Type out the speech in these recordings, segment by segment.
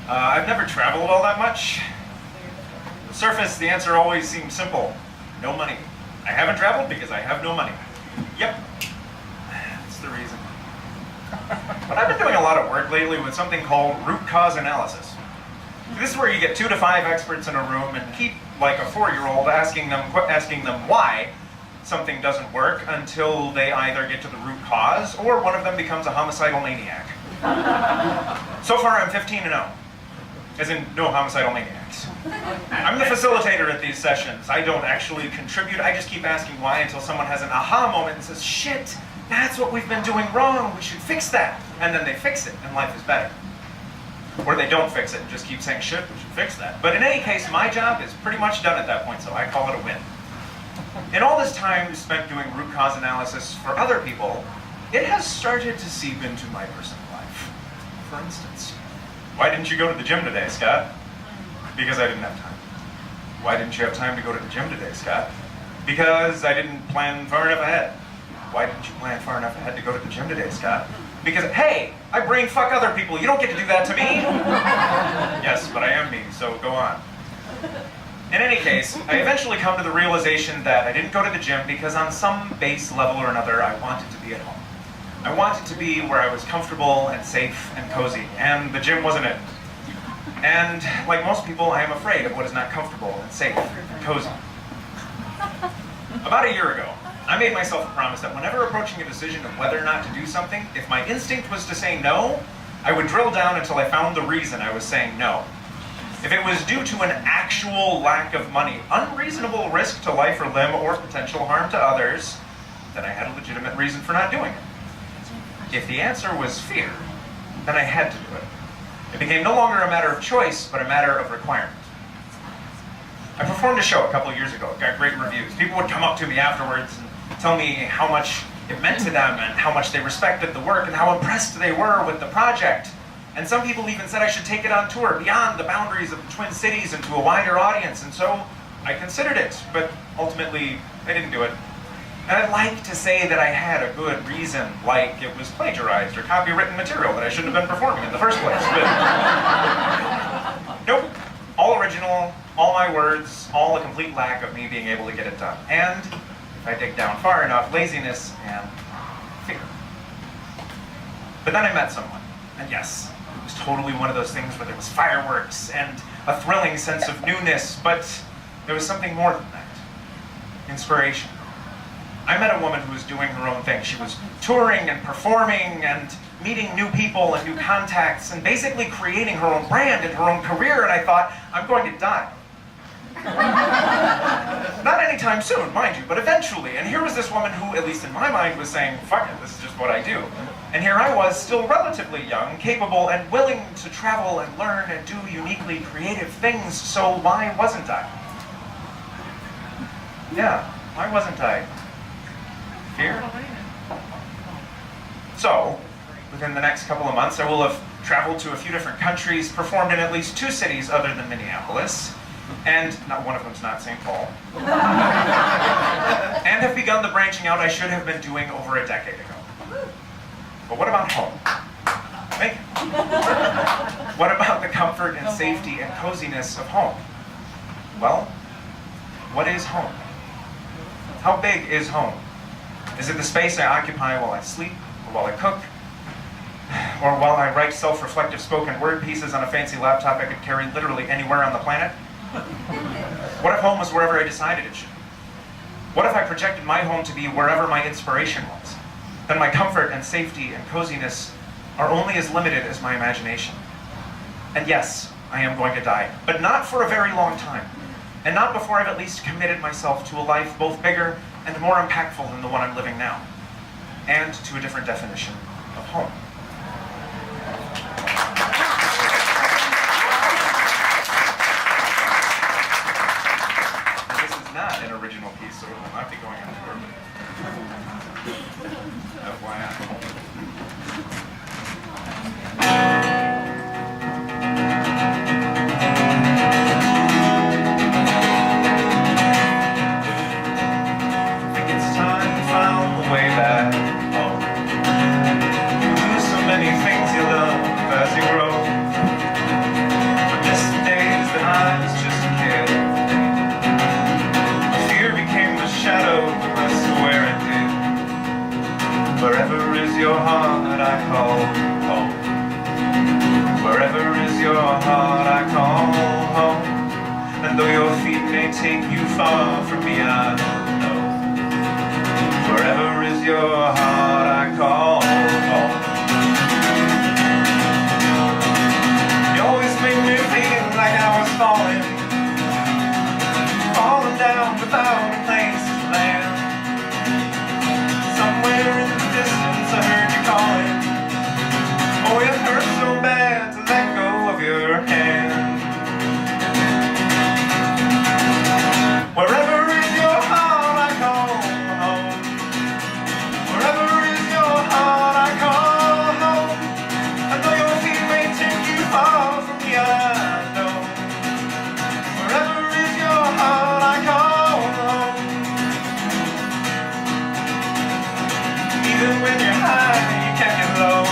I've never traveled all that much. On the surface, the answer always seems simple. No money. I haven't traveled because I have no money. Yep. That's the reason. But I've been doing a lot of work lately with something called root cause analysis. This is where you get 2 to 5 experts in a room and keep, like a 4-year-old, asking them why something doesn't work until they either get to the root cause or one of them becomes a homicidal maniac. So far, I'm 15-0, as in no homicidal maniacs. I'm the facilitator at these sessions. I don't actually contribute. I just keep asking why until someone has an aha moment and says, shit, that's what we've been doing wrong. We should fix that. And then they fix it, and life is better. Or they don't fix it and just keep saying, shit, we should fix that. But in any case, my job is pretty much done at that point, so I call it a win. In all this time spent doing root cause analysis for other people, it has started to seep into my personal life. For instance, why didn't you go to the gym today, Scott? Because I didn't have time. Why didn't you have time to go to the gym today, Scott? Because I didn't plan far enough ahead. Why didn't you plan far enough ahead to go to the gym today, Scott? Because, hey, I brain fuck other people. You don't get to do that to me. Yes, but I am me, so go on. In any case, I eventually come to the realization that I didn't go to the gym because on some base level or another, I wanted to be at home. I wanted to be where I was comfortable and safe and cozy, and the gym wasn't it. And like most people, I am afraid of what is not comfortable and safe and cozy. About a year ago, I made myself a promise that whenever approaching a decision of whether or not to do something, if my instinct was to say no, I would drill down until I found the reason I was saying no. If it was due to an actual lack of money, unreasonable risk to life or limb, or potential harm to others, then I had a legitimate reason for not doing it. If the answer was fear, then I had to do it. It became no longer a matter of choice, but a matter of requirement. I performed a show a couple of years ago. It got great reviews. People would come up to me afterwards and tell me how much it meant to them and how much they respected the work and how impressed they were with the project. And some people even said I should take it on tour beyond the boundaries of the Twin Cities and to a wider audience. And so I considered it, but ultimately I didn't do it. And I'd like to say that I had a good reason, like it was plagiarized or copywritten material that I shouldn't have been performing in the first place. But nope, all original, all my words, all a complete lack of me being able to get it done. And if I dig down far enough, laziness and fear. But then I met someone, and yes, it was totally one of those things where there was fireworks and a thrilling sense of newness, but there was something more than that. Inspiration. I met a woman who was doing her own thing. She was touring and performing and meeting new people and new contacts and basically creating her own brand and her own career, and I thought, I'm going to die. Not anytime soon, mind you, but eventually. And here was this woman who, at least in my mind, was saying, fuck it, this is just what I do. And here I was, still relatively young, capable, and willing to travel and learn and do uniquely creative things, so why wasn't I? Yeah, why wasn't I? Fear? So, within the next couple of months, I will have traveled to a few different countries, performed in at least 2 cities other than Minneapolis, and not one of them's not St. Paul, and have begun the branching out I should have been doing over a decade ago. But what about home? Thank you. What about the comfort and safety and coziness of home? Well, what is home? How big is home? Is it the space I occupy while I sleep, or while I cook, or while I write self-reflective spoken word pieces on a fancy laptop I could carry literally anywhere on the planet? What if home was wherever I decided it should be? What if I projected my home to be wherever my inspiration was? Then my comfort and safety and coziness are only as limited as my imagination. And yes, I am going to die, but not for a very long time, and not before I've at least committed myself to a life both bigger and more impactful than the one I'm living now, and to a different definition of home. This is not an original piece, so it will not be going on tour. FYI. Way back home. take you far from beyond. No, wherever is your heart, I call home. You always make me feel like I was falling down without a place to land. Somewhere in the distance I heard you calling. Oh, it hurts so bad to let go of your hand. Wherever is your heart, I call home. Wherever is your heart, I call home. I know your feet may take you far from me, I know. Wherever is your heart, I call home. Even when you're high, you can't get low.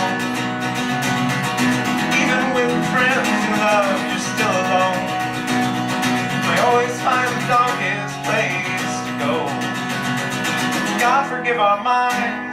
Even with friends you love, you're still alone. I always find the darkest place to go. God forgive our minds.